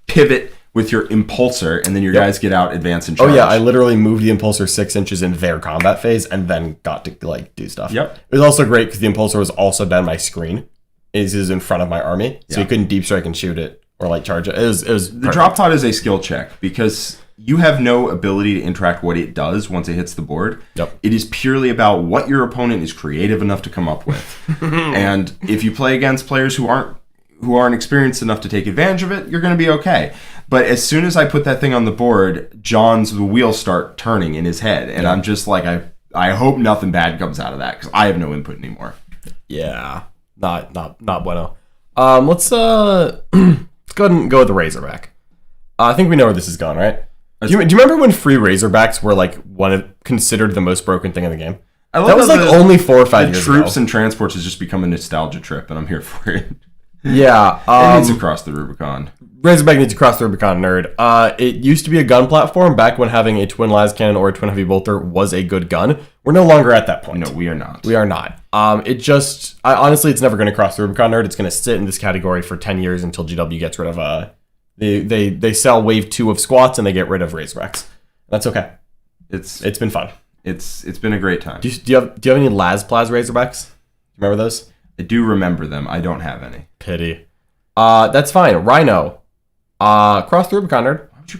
pivot with your Impulsor, and then your guys get out, advance, and charge. Oh, yeah. I literally moved the Impulsor 6 inches in their combat phase, and then got to, like, do stuff. Yep. It was also great because the Impulsor was also down my screen. It is in front of my army, so you couldn't deep strike and shoot it. Or like charge it. It was the drop pod is a skill check because you have no ability to interact what it does once it hits the board. Yep. It is purely about what your opponent is creative enough to come up with. And if you play against players who aren't experienced enough to take advantage of it, you're going to be okay. But as soon as I put that thing on the board, the wheels start turning in his head, and I'm just like, I hope nothing bad comes out of that because I have no input anymore. Yeah, not bueno. Let's Let's go ahead and go with the Razorback. I think we know where this is going, right? Do you remember when free Razorbacks were like considered the most broken thing in the game? That was like only 4 or 5 years ago. Troops and transports has just become a nostalgia trip, and I'm here for it. Yeah. It needs to cross the Rubicon. Razorback needs to cross the Rubicon, nerd. It used to be a gun platform back when having a twin las cannon or a twin heavy bolter was a good gun. We're no longer at that point. No, we are not. We are not. Honestly, it's never going to cross the Rubicon, nerd. It's going to sit in this category for 10 years until GW gets rid of they sell wave 2 of squats and they get rid of Razorbacks. That's okay. It's been fun. It's been a great time. Do you have any Las Plaz Razorbacks? Do you remember those? I do remember them. I don't have any. Pity. That's fine. Rhino. Cross the Rubicon nerd. Why would you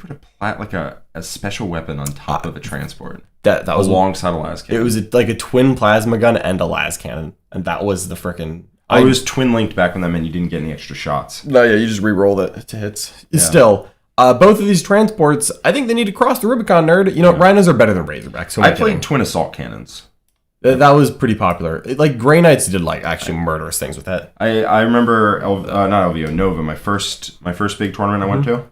put a special weapon on top of a transport? That was alongside a las cannon. It was like a twin plasma gun and a las cannon, and that was the frickin'. It was twin linked back when that meant you didn't get any extra shots. No, yeah, you just re-roll it to hits. Yeah. Still, both of these transports, I think they need to cross the Rubicon, nerd. You know, Rhinos are better than Razorbacks. So I played twin assault cannons. That was pretty popular. Like Grey Knights did like actually murderous things with that. I remember not LVO, Nova. My first big tournament I went to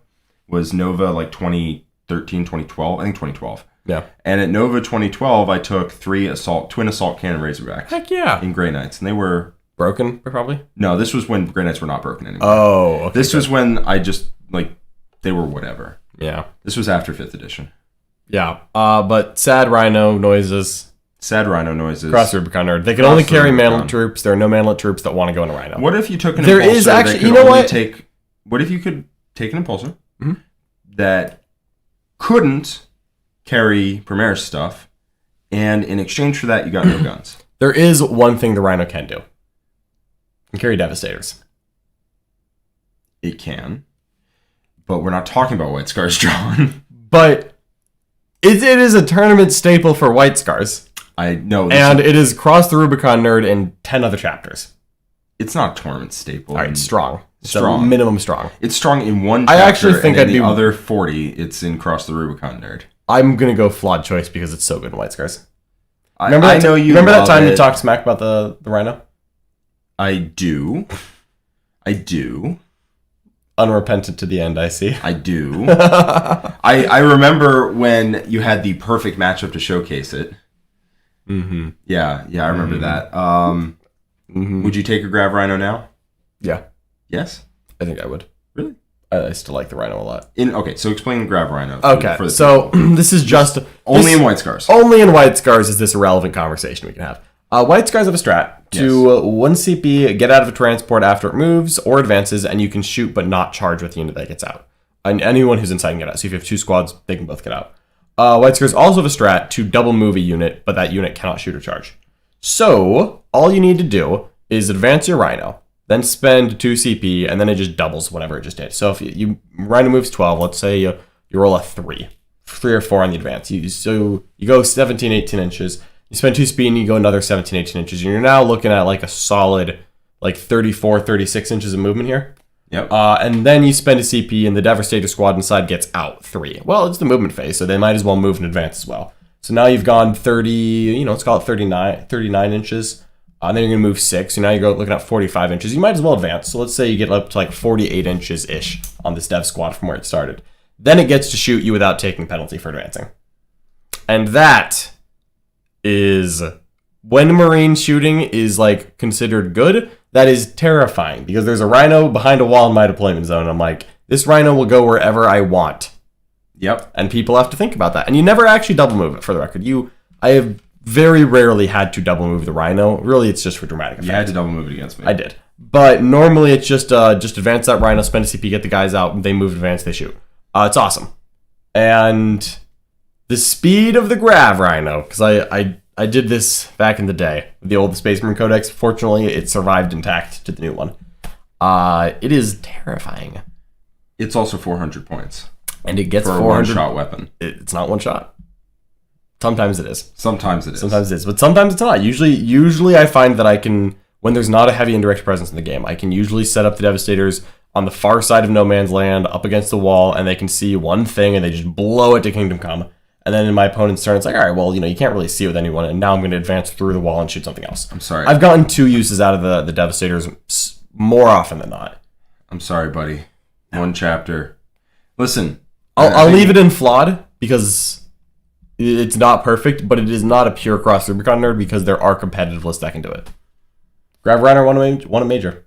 was Nova like 2013, 2012. I think 2012. Yeah. And at Nova 2012, I took twin assault cannon Razorbacks. Heck yeah. In Grey Knights, and they were broken probably. No, this was when Grey Knights were not broken anymore. Oh, okay, this was when I just like they were whatever. Yeah. This was after 5th edition. Yeah. But sad Rhino noises. Cross Rubicon nerd. They can only carry manlet troops. There are no manlet troops that want to go in a Rhino. What if you took an there impulsor is actually, that could you know only what? What if you could take an impulsor that couldn't carry Primaris stuff, and in exchange for that, you got no guns? There is one thing the Rhino can do. It can carry Devastators. It can. But we're not talking about White Scars, John. But it is a tournament staple for White Scars. I know. And it is Cross the Rubicon nerd in 10 other chapters. It's not a tournament staple. All right, strong. Strong. Minimum strong. It's strong in one chapter. I actually think and in the other 40, it's in Cross the Rubicon nerd. I'm going to go flawed choice because it's so good in White Scars. Remember that time you talked smack about the Rhino? I do. Unrepentant to the end, I see. I do. I remember when you had the perfect matchup to showcase it. Mm-hmm. Yeah, I remember that. Would you take a Grav Rhino now? Yeah. Yes? I think I would. Really? I still like the Rhino a lot. Okay, so explain Grav Rhino. So this is just... Only in White Scars. Only in White Scars is this a relevant conversation we can have. White Scars have a strat to 1 CP, get out of a transport after it moves or advances, and you can shoot but not charge with the unit that gets out. And anyone who's inside can get out. So if you have 2 squads, they can both get out. White Scars also have a strat to double move a unit, but that unit cannot shoot or charge. So all you need to do is advance your Rhino, then spend 2 CP, and then it just doubles whatever it just did. So if you Rhino moves 12, let's say you roll a 3 or 4 on the advance. So you go 17, 18 inches. You spend 2 speed and you go another 17, 18 inches. And you're now looking at like a solid like 34, 36 inches of movement here. Yep. And then you spend a CP and the Devastator squad inside gets out 3. Well, it's the movement phase, so they might as well move in advance as well. So now you've gone 30, let's call it 39 inches. And then you're going to move 6. So now you're looking at 45 inches. You might as well advance. So let's say you get up to like 48 inches-ish on this dev squad from where it started. Then it gets to shoot you without taking penalty for advancing. And that is... when Marine shooting is like considered good, that is terrifying because there's a Rhino behind a wall in my deployment zone. And I'm like, this Rhino will go wherever I want. Yep. And people have to think about that. And you never actually double move it, for the record. I have very rarely had to double move the Rhino. Really, it's just for dramatic effect. You had to double move it against me. I did. But normally it's just advance that Rhino, spend a CP, get the guys out, they move, advance, they shoot. It's awesome. And the speed of the Grav Rhino, because I did this back in the day, the old Space Marine Codex. Fortunately, it survived intact to the new one. It is terrifying. It's also 400 points. And it gets for 400. A one-shot weapon. It's not one shot. Sometimes it is. Sometimes it is. But sometimes it's not. Usually I find that I can, when there's not a heavy indirect presence in the game, I can usually set up the Devastators on the far side of No Man's Land, up against the wall, and they can see one thing, and they just blow it to Kingdom Come. And then in my opponent's turn, it's like, all right, well, you can't really see with anyone, and now I'm going to advance through the wall and shoot something else. I'm sorry. I've gotten 2 uses out of the Devastators more often than not. I'm sorry, buddy. One chapter. Listen. I'll leave it in flawed, because it's not perfect, but it is not a pure cross Rubicon nerd, because there are competitive lists that can do it. Grav Runner won a major.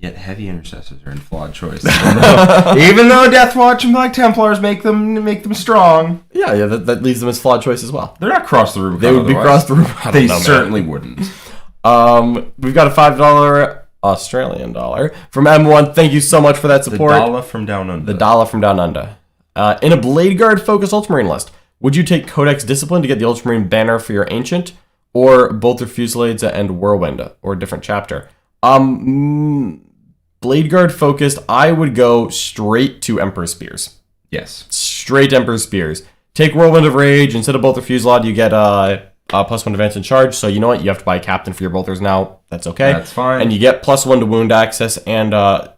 Yet heavy intercessors are in flawed choice. Even though Deathwatch and Black Templars make them strong. Yeah, that leaves them as flawed choice as well. They're not cross the Rubicon. They would be cross the Rubicon. They certainly wouldn't. We've got a $5 Australian dollar from M1. Thank you so much for that support. The dollar from down under. The dollar from down under. In a Blade Guard focused Ultramarine list, would you take Codex Discipline to get the Ultramarine banner for your Ancient? or Bolter Fusillades and Whirlwind, or a different chapter. Blade Guard focused, I would go straight to Emperor's Spears. Yes. Straight Emperor's Spears. Take Whirlwind of Rage. Instead of Bolter Fusillade, you get +1 advance and charge. So you know what? You have to buy a captain for your bolters now. That's okay. That's fine. And you get +1 to wound access and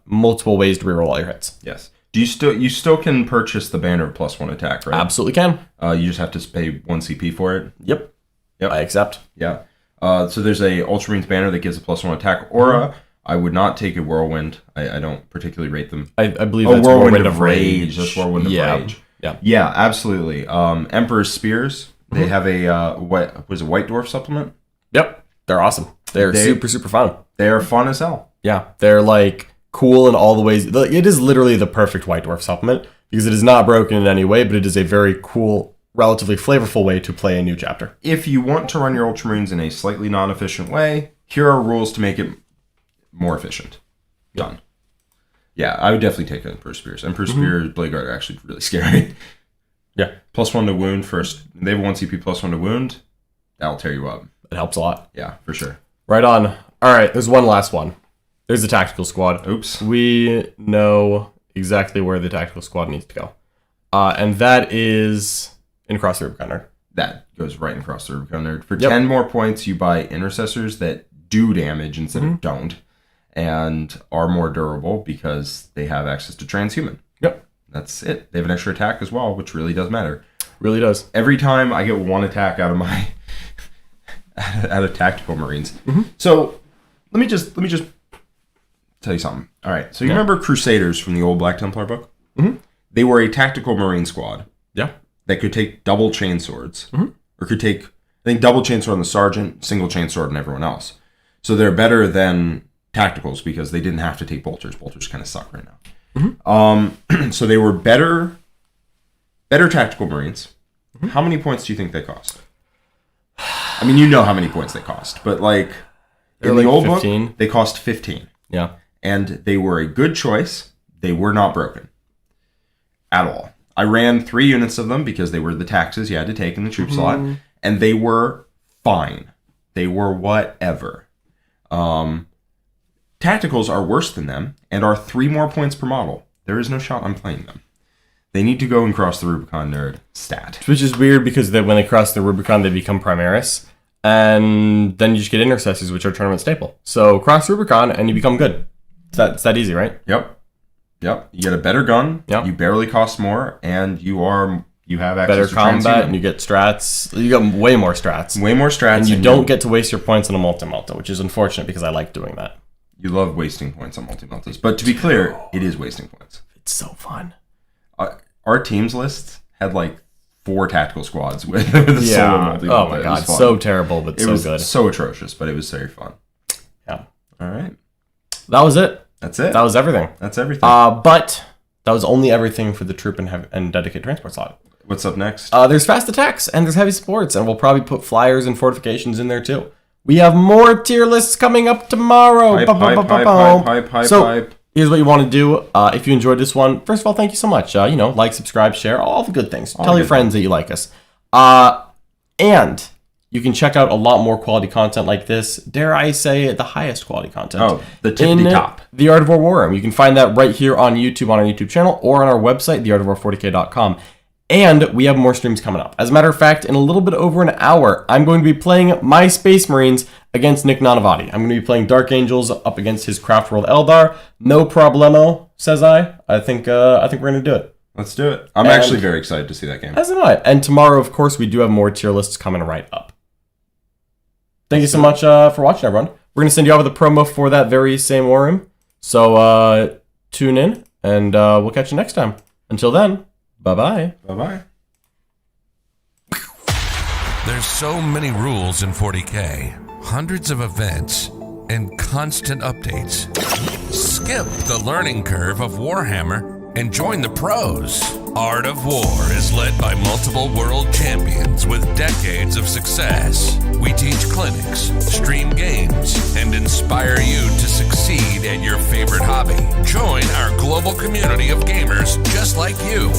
multiple ways to reroll all your hits. Yes. You still can purchase the banner of +1 attack, right? Absolutely can. You just have to pay 1 CP for it. Yep. I accept. Yeah. So there's a Ultramarines banner that gives a +1 attack aura. I would not take a Whirlwind. I don't particularly rate them. I believe that's Whirlwind of Rage. That's Whirlwind of Rage. Yeah. Yeah, absolutely. Emperor's Spears. They have a White Dwarf supplement. Yep. They're awesome. They're super, super fun. They are fun as hell. Yeah. They're like cool in all the ways. It is literally the perfect White Dwarf supplement because it is not broken in any way, but it is a very cool, relatively flavorful way to play a new chapter. If you want to run your Ultramarines in a slightly non-efficient way, here are rules to make it more efficient. Done. Yeah, I would definitely take Emperor's Spears. Emperor's Spears, Blade Guard are actually really scary. Yeah. +1 to wound first. They have 1 CP +1 to wound. That'll tear you up. It helps a lot. Yeah, for sure. Right on. All right, there's one last one. There's the Tactical Squad. Oops. We know exactly where the Tactical Squad needs to go. And that is in Across the Rubicon Nerd. That goes right across the Rubicon Nerd. For 10 more points, you buy Intercessors that do damage instead of don't, and are more durable because they have access to Transhuman. Yep. That's it. They have an extra attack as well, which really does matter. Really does. Every time I get 1 attack out of my out of Tactical Marines. So let me just tell you something. All right. So you remember Crusaders from the old Black Templar book? They were a Tactical Marine squad. Yeah. That could take double chainswords, or could take, I think, double chainsword on the sergeant, single chainsword on everyone else. So they're better than tacticals because they didn't have to take bolters. Bolters kind of suck right now. So they were better Tactical Marines. How many points do you think they cost? I mean, you know how many points they cost, but like in the old 15. Book, they cost 15. Yeah. And they were a good choice. They were not broken at all. I ran 3 units of them because they were the taxes you had to take in the troop slot, and they were fine. They were whatever. Tacticals are worse than them and are 3 more points per model. There is no shot I'm playing them. They need to go and cross the Rubicon Nerd stat. Which is weird because when they cross the Rubicon, they become Primaris. And then you just get Intercessors, which are tournament staple. So cross Rubicon and you become good. It's that easy, right? Yep. You get a better gun. Yep. You barely cost more, and you have access better to combat, and you get strats. You get way more strats. Way more strats. And you don't get to waste your points on a multi-multi, which is unfortunate because I like doing that. You love wasting points on multi-multis. But to be clear, it is wasting points. It's so fun. Our teams list had like 4 tactical squads with the solo multi-multi. Oh my god, so terrible, but so good. It was so atrocious, but it was very fun. Yeah. All right. That was it. That's it. That was everything. That's everything. But that was only everything for the troop and dedicated transport slot. What's up next? There's fast attacks and there's heavy supports, and we'll probably put flyers and fortifications in there too. We have more tier lists coming up tomorrow. Hype. Here's what you want to do. If you enjoyed this one, first of all, thank you so much. Like, subscribe, share, all the good things. Tell your friends that you like us. And you can check out a lot more quality content like this. Dare I say, the highest quality content. Oh, the tippity top. The Art of War War Room. You can find that right here on YouTube, on our YouTube channel, or on our website, theartofwar40k.com. And we have more streams coming up. As a matter of fact, in a little bit over an hour, I'm going to be playing my Space Marines against Nick Nanavati. I'm going to be playing Dark Angels up against his Craft World Eldar. No problemo, says I. I think we're going to do it. Let's do it. I'm actually very excited to see that game. As am I. And tomorrow, of course, we do have more tier lists coming right up. Thank you so much for watching, everyone. We're going to send you over the promo for that very same war room. So tune in, and we'll catch you next time. Until then, bye-bye. Bye-bye. There's so many rules in 40K, hundreds of events, and constant updates. Skip the learning curve of Warhammer and join the pros. Art of War is led by multiple world champions with decades of success. We teach clinics, stream games, and inspire you to succeed at your favorite hobby. Join our global community of gamers just like you.